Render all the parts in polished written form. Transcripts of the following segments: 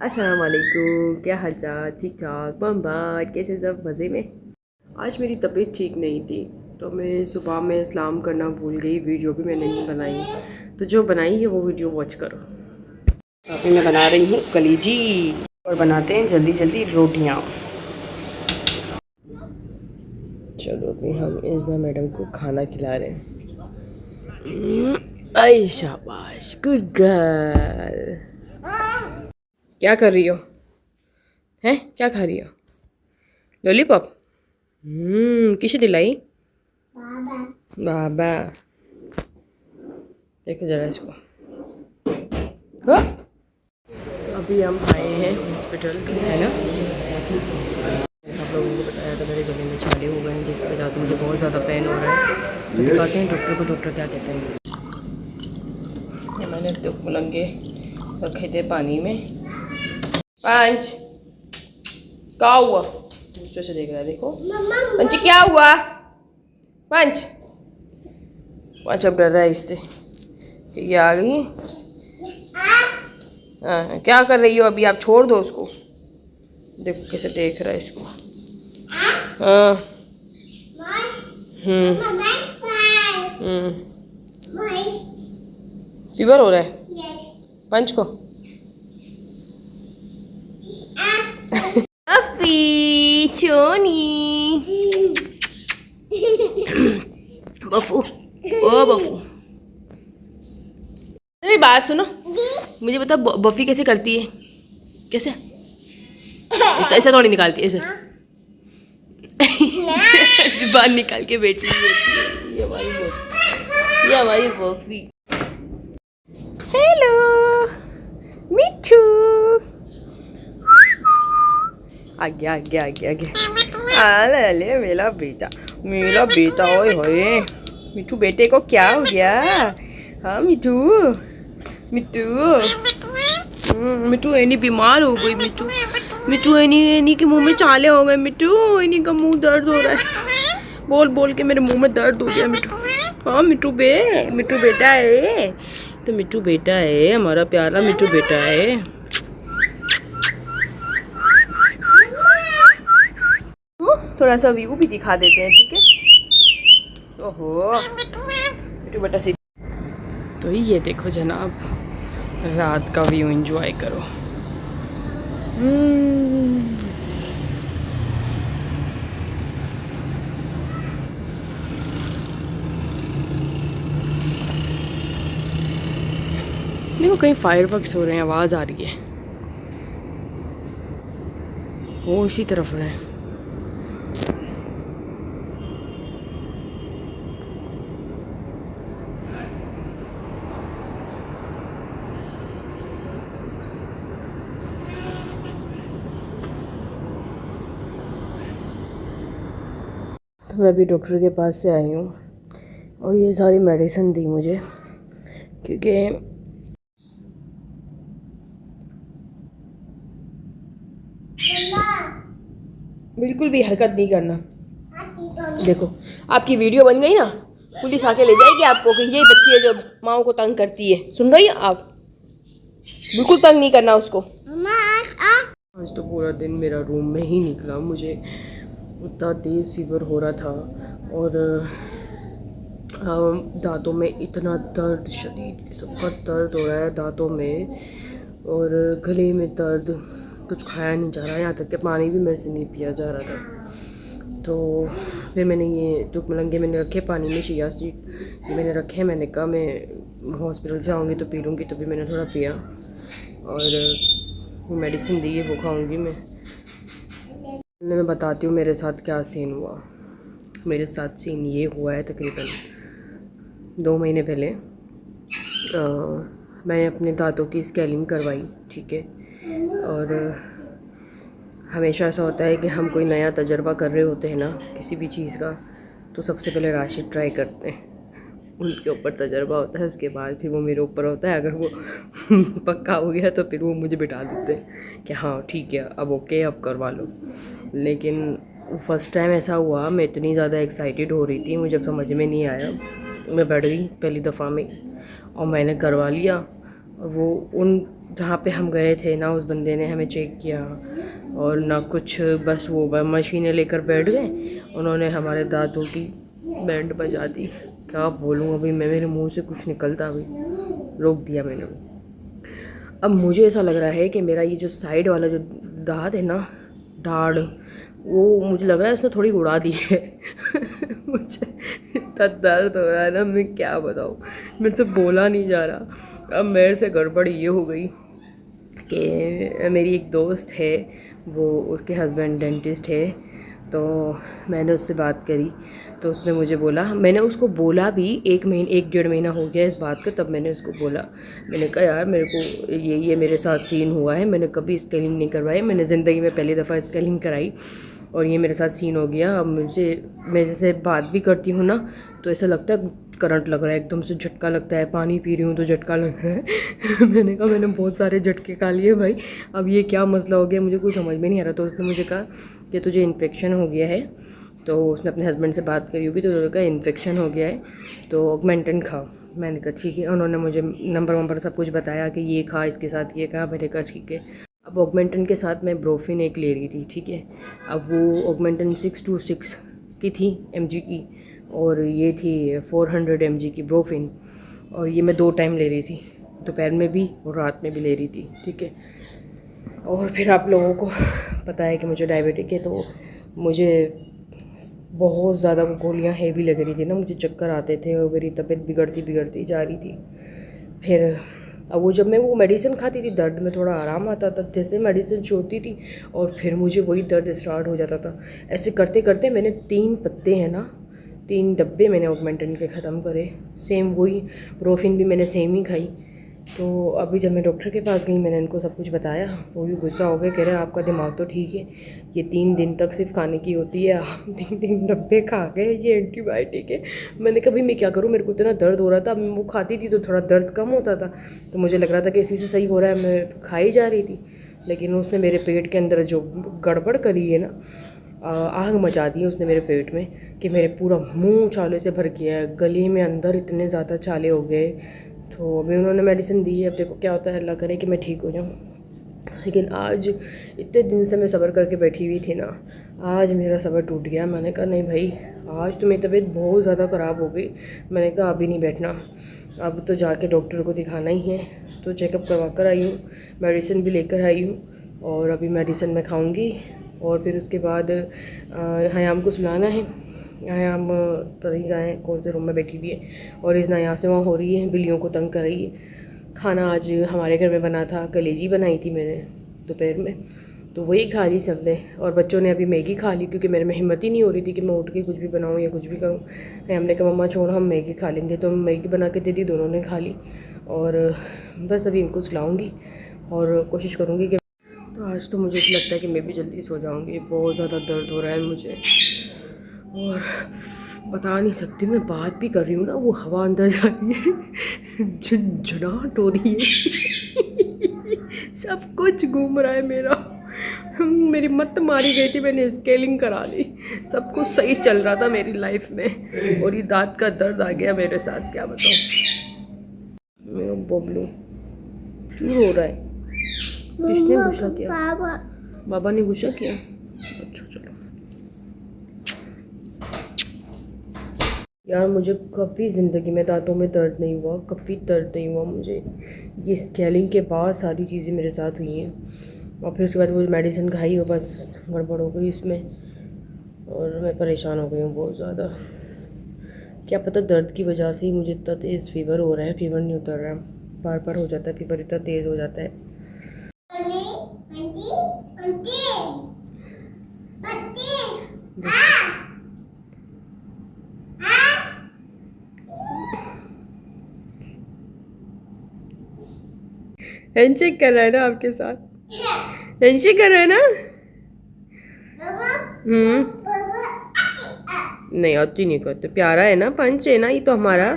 अस्सलाम वालेकुम, क्या हाल चाल? ठीक ठाक बम्बाट, कैसे सब मज़े में? आज मेरी तबीयत ठीक नहीं थी तो मैं सुबह में इस्लाम करना भूल गई। वीडियो भी मैंने नहीं बनाई, तो जो बनाई है वो वीडियो वॉच करो। अभी मैं बना रही हूँ कलीजी और बनाते हैं जल्दी जल्दी रोटियाँ। चलो अभी हम इज़ना मैडम को खाना खिला रहे हैं। आई शाबाश, गुड गर्ल। क्या कर रही हो? हैं, क्या खा रही हो? लॉलीपॉप? किसे दिलाई? बाबा। बाबा, देखो जरा इसको। हाँ? तो अभी हम आए हैं हॉस्पिटल, है ना? आप लोगों को बताया था मेरे गले में छाले हो गए हैं, जिसकी वजह से मुझे बहुत ज़्यादा पेन हो रहा है। तो दिखाते हैं डॉक्टर को, डॉक्टर क्या कहते हैं। ये मैंने तो मुलंगे रखे थे पानी में। पंच, क्या हुआ? दूसरे से देख रहा है, देखो पंच क्या हुआ? पंच पंच अब डर रहा है इससे कि ये आ गई। हाँ, क्या कर रही हो अभी? आप छोड़ दो उसको, देखो कैसे देख रहा है इसको। हाँ। फीवर हो रहा है पंच को। अफी चोनी बफू, ओ बफू, मेरी बात सुनो, मुझे बता बफी कैसे करती है? कैसे? ऐसा थोड़ी निकालती है, ऐसे जुबान निकाल के बैठी हुई होती है। ये हमारी बफी। हेलो मिठू, आगे आगे आगे आगे। अले अले मेरा बेटा, मेरा बेटा। ओए होए मिठू, बेटे को क्या हो गया? हाँ मिठू, मिठू, मिठू एनी बीमार हो गई। मिठू, मिठू एनी एनी के मुंह में छाले हो गए। मिठू एनी का मुंह दर्द हो रहा है, बोल बोल के मेरे मुंह में दर्द हो गया। मिठू, हाँ मिठू मिठू बेटा है, तो मिठू बेटा है, हमारा प्यारा मिठू बेटा है। थोड़ा सा व्यू भी दिखा देते हैं, ठीक है? ओहो मिठू बेटा सी। तो ये देखो जनाब, रात का व्यू एंजॉय करो। देखो कहीं फायरवर्क्स हो रहे हैं, आवाज़ आ रही है, वो इसी तरफ रहे हैं। तो मैं अभी डॉक्टर के पास से आई हूँ और ये सारी मेडिसिन दी मुझे, क्योंकि बिल्कुल भी हरकत नहीं करना। देखो आपकी वीडियो बन गई ना, पुलिस आके ले जाएगी आपको कि ये बच्ची है जो माओ को तंग करती है। सुन रही है आप? बिल्कुल तंग नहीं करना उसको। आज तो पूरा दिन मेरा रूम में ही निकला, मुझे उतना तेज़ फीवर हो रहा था और दांतों में इतना दर्द, शदीद किस्म का दर्द हो रहा है दांतों में, और गले में दर्द, कुछ खाया नहीं जा रहा, यहाँ तक कि पानी भी मेरे से नहीं पिया जा रहा था। तो फिर मैंने ये जो मलंगे मैंने रखे पानी में, चिया सीड ये मैंने रखे, मैंने कहा मैं हॉस्पिटल से आऊँगी तो पी लूँगी, तो भी मैंने थोड़ा पिया और मेडिसिन दी है वो खाऊँगी मैं बताती हूँ मेरे साथ क्या सीन हुआ। मेरे साथ सीन ये हुआ है, तकरीबन 2 महीने पहले मैंने अपने दांतों की स्केलिंग करवाई, ठीक है? और हमेशा ऐसा होता है कि हम कोई नया तजर्बा कर रहे होते हैं ना किसी भी चीज़ का, तो सबसे पहले राशिद ट्राई करते हैं, उनके ऊपर तजर्बा होता है, उसके बाद फिर वो मेरे ऊपर होता है। अगर वो पक्का हो गया तो फिर वो मुझे बिठा देते हैं कि हाँ ठीक है अब ओके, अब करवा लो। लेकिन फ़र्स्ट टाइम ऐसा हुआ, मैं इतनी ज़्यादा एक्साइटेड हो रही थी, मुझे समझ में नहीं आया, मैं बैठ गई पहली दफ़ा में और मैंने करवा लिया। और वो उन जहाँ पे हम गए थे ना, उस बंदे ने हमें चेक किया और ना कुछ, बस वो मशीनें लेकर बैठ गए, उन्होंने हमारे दांतों की बैंड बजा दी। क्या बोलूँ अभी मैं, मेरे मुंह से कुछ निकलता अभी, रोक दिया मैंने। अब मुझे ऐसा लग रहा है कि मेरा ये जो साइड वाला जो दांत है ना, दाढ़, वो मुझे लग रहा है उसने थोड़ी उड़ा दी है। मुझे इतना दर्द हो रहा है ना, मैं क्या बताऊँ, मेरे से बोला नहीं जा रहा। अब मेरे से गड़बड़ ये हो गई कि मेरी एक दोस्त है, वो उसके हस्बैंड डेंटिस्ट है, तो मैंने उससे बात करी, तो उसने मुझे बोला, मैंने उसको बोला भी 1-1.5 महीना हो गया इस बात का, तब मैंने उसको बोला, मैंने कहा यार मेरे को ये मेरे साथ सीन हुआ है, मैंने कभी स्केलिंग नहीं करवाई, मैंने ज़िंदगी में पहली दफ़ा स्केलिंग कराई और ये मेरे साथ सीन हो गया। अब मैं जैसे बात भी करती हूँ ना, तो ऐसा लगता है करंट लग रहा है, एकदम से झटका लगता है, पानी पी रही हूँ तो झटका लग रहा है। मैंने कहा मैंने बहुत सारे झटके खा लिए भाई, अब ये क्या मसला हो गया, मुझे कुछ समझ में नहीं आ रहा। तो उसने मुझे कहा कि तुझे इन्फेक्शन हो गया है, तो उसने अपने हस्बैंड से बात करी होगी, तो उन्होंने कहा इन्फेक्शन हो गया है तो ऑगमेंटन खाओ। मैंने कहा ठीक है, उन्होंने मुझे नंबर सब कुछ बताया कि ये खा, इसके साथ ये खा, मैंने कहा ठीक है। अब ऑगमेंटन के साथ मैं ब्रोफिन एक ले रही थी, ठीक है। अब वो ऑगमेंटन 626 की थी mg की, और ये थी 400 mg की ब्रोफिन, और ये मैं 2 टाइम ले रही थी, दोपहर में भी और रात में भी ले रही थी, ठीक है। और फिर आप लोगों को पता है कि मुझे डायबिटिक है, तो मुझे बहुत ज़्यादा वो गोलियाँ हेवी लग रही थी ना, मुझे चक्कर आते थे और मेरी तबीयत बिगड़ती जा रही थी। फिर अब वो जब मैं वो मेडिसिन खाती थी, दर्द में थोड़ा आराम आता था, जैसे मेडिसिन छोड़ती थी और फिर मुझे वही दर्द स्टार्ट हो जाता था। ऐसे करते करते मैंने 3 पत्ते हैं ना, 3 डब्बे मैंने ऑगमेंटन के ख़त्म करे, सेम वही ब्रोफिन भी मैंने सेम ही खाई। तो अभी जब मैं डॉक्टर के पास गई, मैंने इनको सब कुछ बताया, तो भी गुस्सा हो गया, कह रहे आपका दिमाग तो ठीक है, ये 3 दिन तक सिर्फ खाने की होती है, आप 3 डब्बे खा गए, ये एंटीबायोटिक है। मैंने कहा भाई मैं क्या करूँ, मेरे को इतना दर्द हो रहा था, मैं वो खाती थी तो थोड़ा दर्द कम होता था, तो मुझे लग रहा था कि इसी से सही हो रहा है, मैं खाई जा रही थी। लेकिन उसने मेरे पेट के अंदर जो गड़बड़ करी है ना, आग मचा दी है उसने मेरे पेट में, कि मेरे पूरा मुँह छाले से भर गया है, गले में अंदर इतने ज़्यादा छाले हो गए। तो अभी उन्होंने मेडिसिन दी है, अब देखो क्या होता है, अल्लाह करे कि मैं ठीक हो जाऊँ। लेकिन आज इतने दिन से मैं सब्र करके बैठी हुई थी ना, आज मेरा सब्र टूट गया। मैंने कहा नहीं भाई, आज तो मेरी तबीयत बहुत ज़्यादा ख़राब हो गई। मैंने कहा अभी नहीं बैठना, अब तो जाके डॉक्टर को दिखाना ही है। तो चेकअप करवा कर आई हूँ, मेडिसिन भी लेकर आई हूँ, और अभी मेडिसिन मैं खाऊँगी और फिर उसके बाद हयाम को सुलाना है। हयाम पता नहीं कहाँ है, कौन से रूम में बैठी हुई है, और इज़ना यहाँ से वहाँ हो रही है, बिल्लियों को तंग कर रही है। खाना आज हमारे घर में बना था, कलेजी बनाई थी मैंने दोपहर में, तो वही खा ली सबने, और बच्चों ने अभी मैगी खा ली, क्योंकि मेरे में हिम्मत ही नहीं हो रही थी कि मैं उठ के कुछ भी बनाऊँ या कुछ भी करूँ। हमने कहा मम्मा छोड़, हम मैगी खा लेंगे, तो मैगी बना के दे दी, दोनों ने खा ली। और बस अभी इनको सुलाऊँगी और कोशिश करूँगी कि, तो आज तो मुझे ऐसा लगता है कि मैं भी जल्दी सो जाऊँगी। बहुत ज़्यादा दर्द हो रहा है मुझे, और बता नहीं सकती, मैं बात भी कर रही हूँ ना, वो हवा अंदर जा रही है, झुनझुनाहट हो रही है। सब कुछ घूम रहा है मेरा, मेरी मत मारी गई थी, मैंने स्केलिंग करा ली, सब कुछ सही चल रहा था मेरी लाइफ में, और ये दांत का दर्द आ गया मेरे साथ, क्या बताऊँ। मेरा बबलू क्यों रो रहा है, किसने गुस्सा किया? बाबा ने गुस्सा किया? अच्छा चलो यार, मुझे कभी ज़िंदगी में दांतों में दर्द नहीं हुआ, कभी दर्द नहीं हुआ मुझे। ये स्केलिंग के बाद सारी चीज़ें मेरे साथ हुई हैं, और फिर उसके बाद वो मेडिसिन खाई हो, बस गड़बड़ हो गई इसमें, और मैं परेशान हो गई हूँ बहुत ज़्यादा। क्या पता दर्द की वजह से ही मुझे इतना तेज़ फीवर हो रहा है, फीवर नहीं उतर रहा, बार हो जाता है फीवर, इतना तेज़ हो जाता है। हैंडशेक कर रहा है ना आपके साथ, हैंडशेक कर रहा है ना? नहीं अति नहीं करते, प्यारा है ना, पंच है ना ये तो हमारा।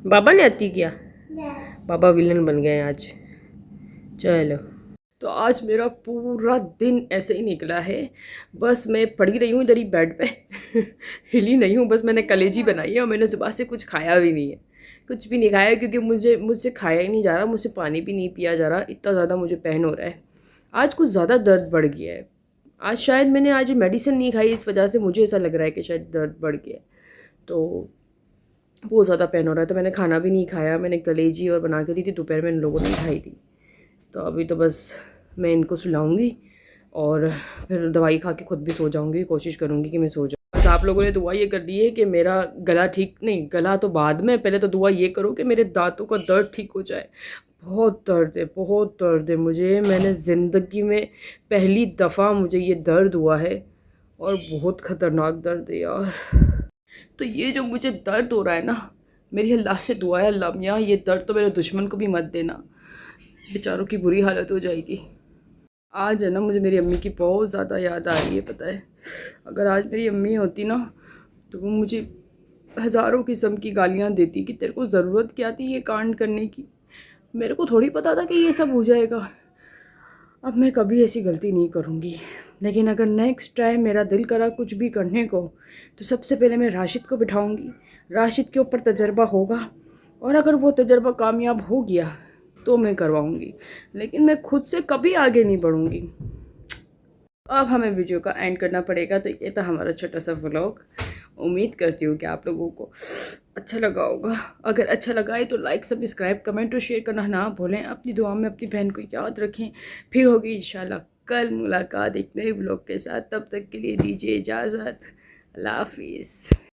बाबा ने अति किया, बाबा विलन बन गए आज। चलो, तो आज मेरा पूरा दिन ऐसे ही निकला है, बस मैं पड़ी रही हूँ इधर ही बेड पे। हिली नहीं हूँ, बस मैंने कलेजी बनाई है और मैंने सुबह से कुछ खाया भी नहीं है, कुछ भी नहीं खाया क्योंकि मुझसे खाया ही नहीं जा रहा, मुझसे पानी भी नहीं पिया जा रहा, इतना ज़्यादा मुझे पेन हो रहा है। आज कुछ ज़्यादा दर्द बढ़ गया है। आज शायद मैंने आज मेडिसिन नहीं खाई, इस वजह से मुझे ऐसा लग रहा है कि शायद दर्द बढ़ गया है। तो बहुत ज़्यादा पेन हो रहा है, तो मैंने खाना भी नहीं खाया। मैंने कलेजी और बना के दी थी दोपहर में, इन लोगों ने खाई थी। तो अभी तो बस मैं इनको सुलाऊंगी और फिर दवाई खा के खुद भी सो जाऊंगी। कोशिश करूंगी कि मैं सो जाऊँ। बस आप लोगों ने दुआ ये कर दी है कि मेरा गला ठीक, नहीं गला तो बाद में, पहले तो दुआ ये करो कि मेरे दांतों का दर्द ठीक हो जाए। बहुत दर्द है, बहुत दर्द है मुझे। मैंने ज़िंदगी में पहली दफ़ा मुझे ये दर्द हुआ है और बहुत ख़तरनाक दर्द है यार। तो ये जो मुझे दर्द हो रहा है ना, मेरी अल्लाह से दुआ है, अल्लाह मियाँ ये दर्द तो मेरे दुश्मन को भी मत देना, बेचारों की बुरी हालत हो जाएगी। आज है ना, मुझे मेरी अम्मी की बहुत ज़्यादा याद आ रही है। पता है, अगर आज मेरी अम्मी होती ना तो वो मुझे हज़ारों किस्म की गालियाँ देती कि तेरे को ज़रूरत क्या थी ये कांड करने की। मेरे को थोड़ी पता था कि ये सब हो जाएगा। अब मैं कभी ऐसी गलती नहीं करूँगी। लेकिन अगर नेक्स्ट टाइम मेरा दिल करा कुछ भी करने को, तो सबसे पहले मैं राशिद को बिठाऊँगी। राशिद के ऊपर तजर्बा होगा और अगर वो तजर्बा कामयाब हो गया तो मैं करवाऊँगी, लेकिन मैं खुद से कभी आगे नहीं बढ़ूँगी। अब हमें वीडियो का एंड करना पड़ेगा। तो ये था हमारा छोटा सा व्लॉग। उम्मीद करती हूँ कि आप लोगों को अच्छा लगा होगा। अगर अच्छा लगा है तो लाइक, सब्सक्राइब, कमेंट और शेयर करना ना भूलें। अपनी दुआ में अपनी बहन को याद रखें। फिर होगी इंशाल्लाह कल मुलाकात एक नए व्लॉग के साथ। तब तक के लिए दीजिए इजाज़त। अल्लाह हाफिज़।